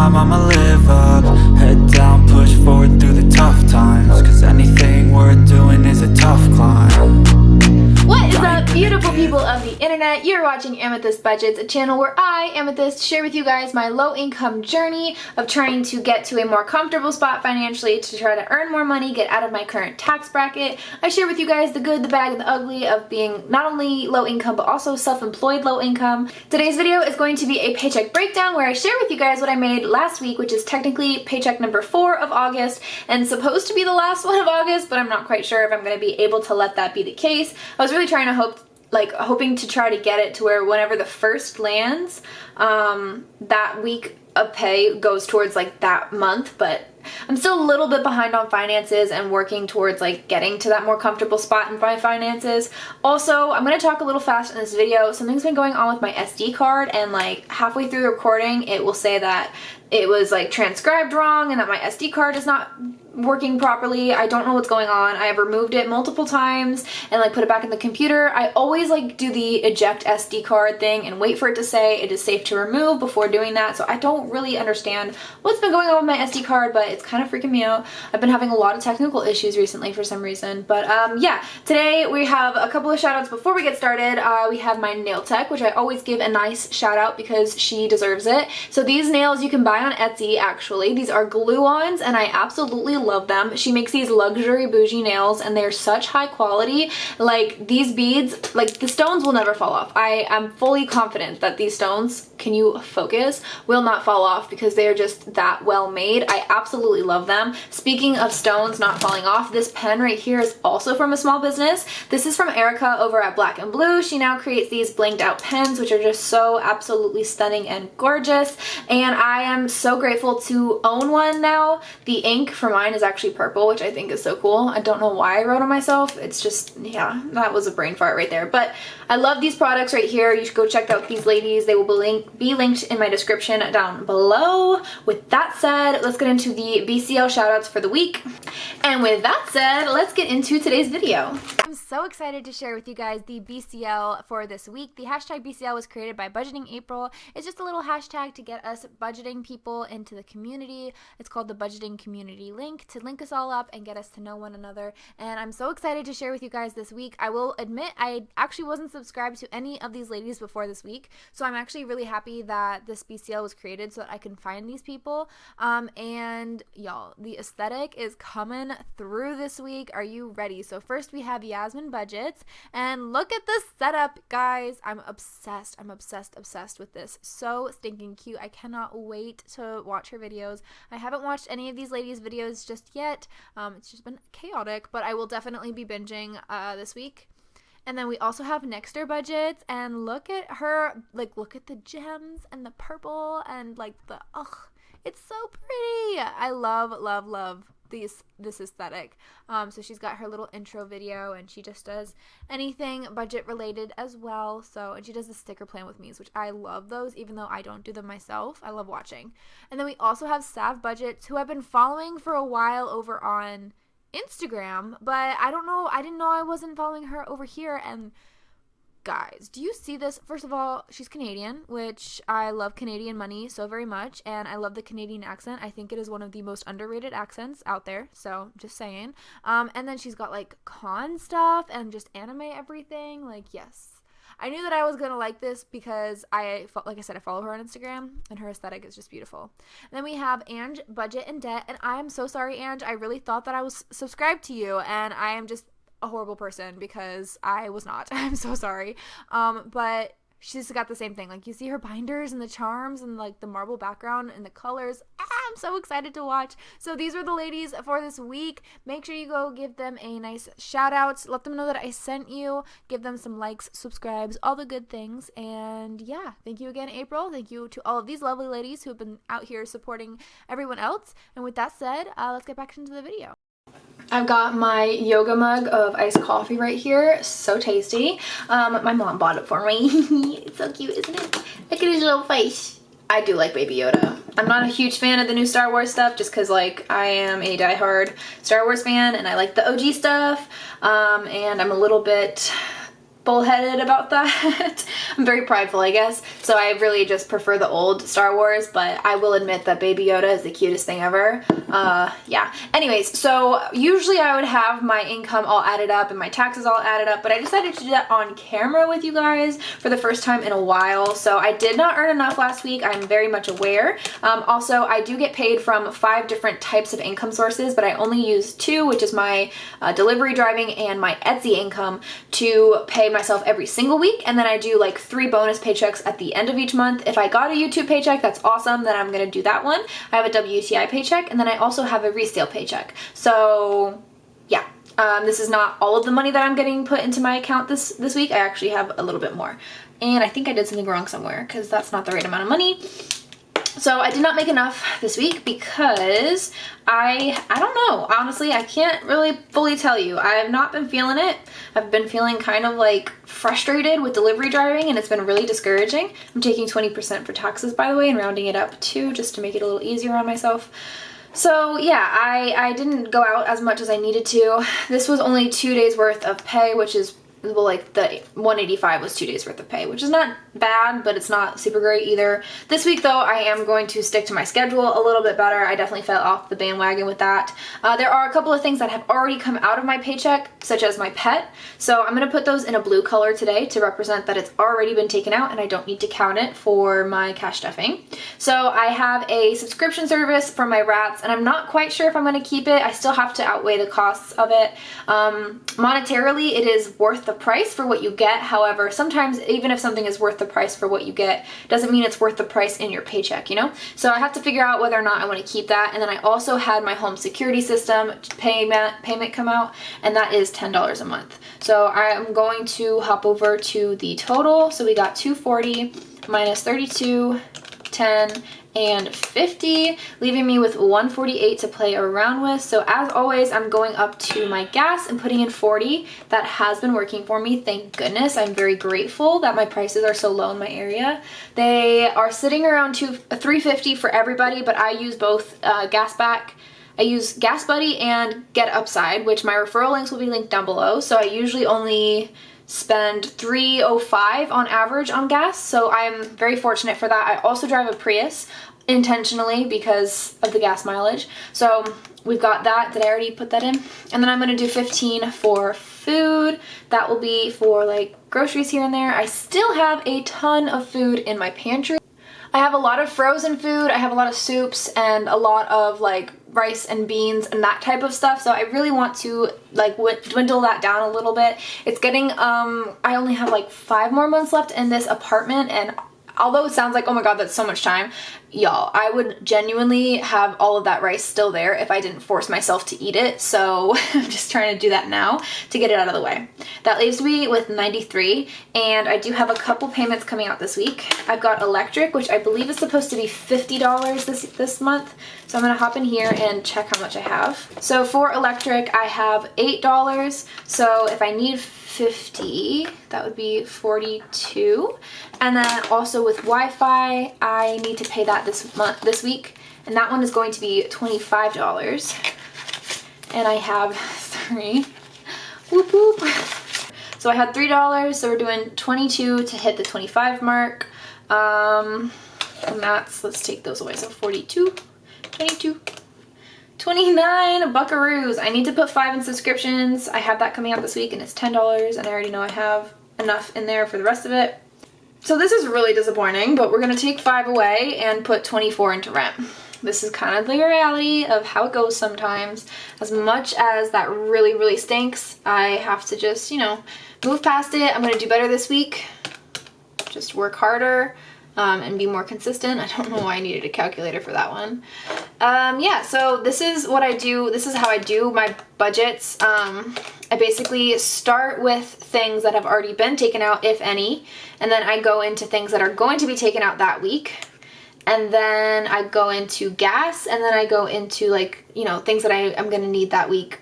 time, I'ma live up. Head down, push forward through the tough times, cause anything worth doing is a tough climb. What is up, beautiful people of the internet? You're watching Amethyst Budgets, a channel where I, Amethyst, share with you guys my low-income journey of trying to get to a more comfortable spot financially to try to earn more money, get out of my current tax bracket. I share with you guys the good, the bad, and the ugly of being not only low income but also self-employed low income. Today's video is going to be a paycheck breakdown where I share with you guys what I made last week, which is technically paycheck number 4 of August and supposed to be the last one of August, but I'm not quite sure if I'm going to be able to let that be the case. I was really trying to hoping to try to get it to where whenever the first lands, that week of pay goes towards like that month, but I'm still a little bit behind on finances and working towards like getting to that more comfortable spot in my finances. Also, I'm going to talk a little fast in this video. Something's been going on with my SD card, and like halfway through the recording it will say that it was like transcribed wrong and that my SD card is not working properly. I don't know what's going on. I have removed it multiple times and like put it back in the computer. I always like do the eject SD card thing and wait for it to say it is safe to remove before doing that. So I don't really understand what's been going on with my SD card, but it's kind of freaking me out. I've been having a lot of technical issues recently for some reason. But yeah, today we have a couple of shout outs before we get started. We have my nail tech, which I always give a nice shout out because she deserves it. So these nails you can buy on Etsy actually. These are glue-ons and I absolutely love them. She makes these luxury bougie nails and they're such high quality. Like these beads, like the stones will never fall off. I am fully confident that these stones, can you focus, will not fall off because they are just that well made. I absolutely love them. Speaking of stones not falling off, this pen right here is also from a small business. This is from Erica over at Black and Blue. She now creates these blanked out pens which are just so absolutely stunning and gorgeous, and I am so grateful to own one now. The ink for mine is actually purple, which I think is so cool. I don't know why I wrote on myself. It's just, yeah, that was a brain fart right there. But I love these products right here. You should go check out these ladies. They will be linked in my description down below. With that said, let's get into the BCL shoutouts for the week. And with that said, let's get into today's video. I'm so excited to share with you guys the BCL for this week. The hashtag BCL was created by Budgeting April. It's just a little hashtag to get us budgeting people into the community. It's called the Budgeting Community Link to link us all up and get us to know one another. And I'm so excited to share with you guys this week. I will admit I actually wasn't subscribed to any of these ladies before this week, so I'm actually really happy that this BCL was created so that I can find these people. And y'all, the aesthetic is coming through this week. Are you ready? So first we have Yasmin Budgets, and look at this setup, guys. I'm obsessed. I'm obsessed with this. So stinking cute. I cannot wait to watch her videos. I haven't watched any of these ladies' videos just yet. It's just been chaotic, but I will definitely be binging this week. And then we also have Nexter Budgets, and look at her, like look at the gems and the purple and like the, it's so pretty. I love this aesthetic. So she's got her little intro video and she just does anything budget related as well. So, and she does the sticker plan with me, which I love those, even though I don't do them myself. I love watching. And then we also have Sav Budgets, who I've been following for a while over on Instagram, but I didn't know I wasn't following her over here. And guys, do you see this? First of all, she's Canadian, which I love Canadian money so very much, and I love the Canadian accent. I think it is one of the most underrated accents out there, so just saying. And then she's got like con stuff and just anime everything. Like, yes, I knew that I was gonna like this because like I said, I follow her on Instagram and her aesthetic is just beautiful. And then we have Ange Budget and Debt, and I am so sorry, Ange. I really thought that I was subscribed to you, and I am just a horrible person because I was not. I'm so sorry. But she's got the same thing. Like, you see her binders and the charms and like the marble background and the colors. I'm so excited to watch. So these were the ladies for this week. Make sure you go give them a nice shout out. Let them know that I sent you. Give them some likes, subscribes, all the good things. And yeah, thank you again, April. Thank you to all of these lovely ladies who have been out here supporting everyone else. And with that said, let's get back into the video. I've got my yoga mug of iced coffee right here. So tasty. My mom bought it for me. It's so cute, isn't it? Look at his little face. I do like Baby Yoda. I'm not a huge fan of the new Star Wars stuff just because like I am a diehard Star Wars fan and I like the OG stuff. And I'm a little bit bullheaded about that. I'm very prideful, I guess. So I really just prefer the old Star Wars, but I will admit that Baby Yoda is the cutest thing ever. Yeah. Anyways, so usually I would have my income all added up and my taxes all added up, but I decided to do that on camera with you guys for the first time in a while. So I did not earn enough last week. I'm very much aware. Also, I do get paid from 5 different types of income sources, but I only use 2, which is my delivery driving and my Etsy income, to pay myself every single week. And then I do like 3 bonus paychecks at the end of each month. If I got a YouTube paycheck, that's awesome. Then I'm going to do that one. I have a WTI paycheck, and then I also have a resale paycheck. So yeah, this is not all of the money that I'm getting put into my account this week. I actually have a little bit more. And I think I did something wrong somewhere because that's not the right amount of money. So I did not make enough this week because I don't know. Honestly, I can't really fully tell you. I have not been feeling it. I've been feeling kind of like frustrated with delivery driving, and it's been really discouraging. I'm taking 20% for taxes, by the way, and rounding it up too, just to make it a little easier on myself. So yeah, I didn't go out as much as I needed to. This was only 2 days worth of pay, which is, well, like the 185 was 2 days worth of pay, which is not bad, but it's not super great either. This week though, I am going to stick to my schedule a little bit better. I definitely fell off the bandwagon with that. There are a couple of things that have already come out of my paycheck, such as my pet. So I'm gonna put those in a blue color today to represent that it's already been taken out and I don't need to count it for my cash stuffing. So I have a subscription service for my rats, and I'm not quite sure if I'm gonna keep it. I still have to outweigh the costs of it. Monetarily, it is worth the price for what you get. However, sometimes even if something is worth the price for what you get, doesn't mean it's worth the price in your paycheck, you know? So I have to figure out whether or not I want to keep that. And then I also had my home security system payment come out, and that is $10 a month. So I'm going to hop over to the total. So we got $240 minus $32, $10, and $50, leaving me with $148 to play around with. So as always, I'm going up to my gas and putting in $40. That has been working for me, thank goodness. I'm very grateful that my prices are so low in my area. They are sitting around $350 for everybody, but I use both GasBack. I use GasBuddy and GetUpside, which my referral links will be linked down below. So I usually only spend $3.05 on average on gas, so I'm very fortunate for that. I also drive a Prius intentionally because of the gas mileage. So we've got that. Did I already put that in? And then I'm going to do $15 for food. That will be for like groceries here and there. I still have a ton of food in my pantry. I have a lot of frozen food, I have a lot of soups, and a lot of like rice and beans and that type of stuff. So I really want to like dwindle that down a little bit. It's getting, I only have like 5 more months left in this apartment, and although it sounds like, oh my god, that's so much time, y'all, I would genuinely have all of that rice still there if I didn't force myself to eat it. So I'm just trying to do that now to get it out of the way. That leaves me with $93, and I do have a couple payments coming out this week. I've got electric, which I believe is supposed to be $50 this month. So I'm gonna hop in here and check how much I have. So for electric, I have $8. So if I need 50, that would be 42. And then also with Wi-Fi, I need to pay that this week, and that one is going to be $25. And I have 3. Whoop whoop. So I had $3, so we're doing 22 to hit the 25 mark. And that's, let's take those away. So 42, 22, 29 buckaroos. I need to put 5 in subscriptions. I have that coming out this week, and it's $10, and I already know I have enough in there for the rest of it. So this is really disappointing, but we're gonna take 5 away and put 24 into rent. This is kind of the reality of how it goes sometimes. As much as that really, really stinks, I have to just, you know, move past it. I'm gonna do better this week. Just work harder. And be more consistent. I don't know why I needed a calculator for that one. Yeah, so this is what I do. This is how I do my budgets. I basically start with things that have already been taken out, if any, and then I go into things that are going to be taken out that week. And then I go into gas, and then I go into like, you know, things that I'm gonna need that week,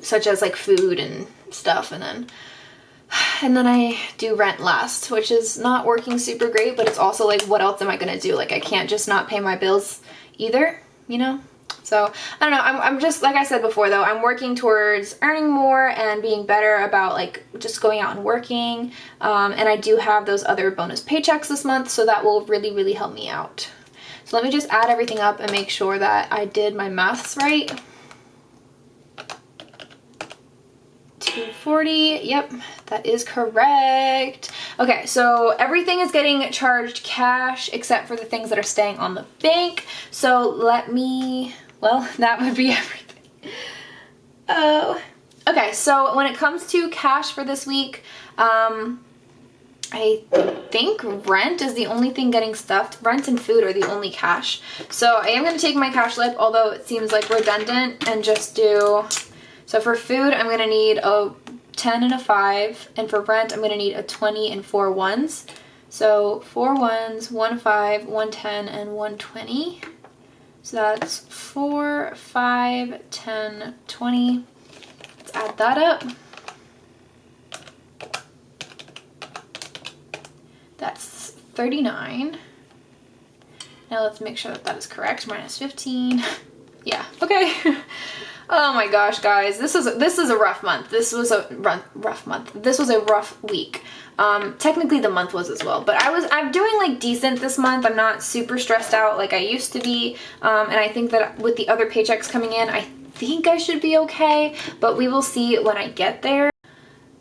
such as like food and stuff, and then I do rent last, which is not working super great, but it's also like, what else am I gonna do? Like, I can't just not pay my bills either, you know? So I don't know, I'm just, like I said before though, I'm working towards earning more and being better about like just going out and working, and I do have those other bonus paychecks this month, so that will really help me out. So let me just add everything up and make sure that I did my maths right. 240, yep, that is correct. Okay, so everything is getting charged cash except for the things that are staying on the bank. So let me, well, that would be everything. Oh, okay, so when it comes to cash for this week, I think rent is the only thing getting stuffed. Rent and food are the only cash. So I am going to take my cash lip, although it seems like redundant, and just do, so for food I'm going to need a 10 and a 5, and for rent I'm going to need a 20 and 4 ones. So 4 ones, 1 5, 1 10, and 1 20. So that's 4, 5, 10, 20. Let's add that up. That's 39. Now let's make sure that that is correct. Minus 15. Yeah, okay. Oh my gosh, guys, this is a rough month. This was a rough month. This was a rough week. Technically the month was as well, but I'm doing like decent this month. I'm not super stressed out like I used to be, and I think that with the other paychecks coming in, I think I should be okay, but we will see when I get there.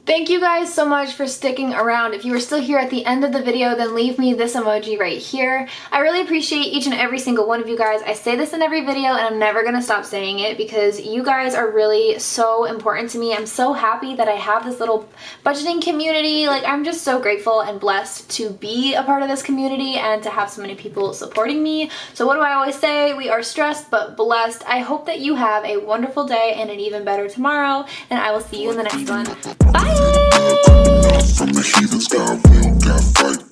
Thank you guys so much for sticking around. If you were still here at the end of the video, then leave me this emoji right here. I really appreciate each and every single one of you guys. I say this in every video and I'm never gonna stop saying it because you guys are really so important to me. I'm so happy that I have this little budgeting community. Like, I'm just so grateful and blessed to be a part of this community and to have so many people supporting me. So what do I always say? We are stressed but blessed. I hope that you have a wonderful day and an even better tomorrow, and I will see you in the next one. Bye! From the heathen sky, we don't got fight.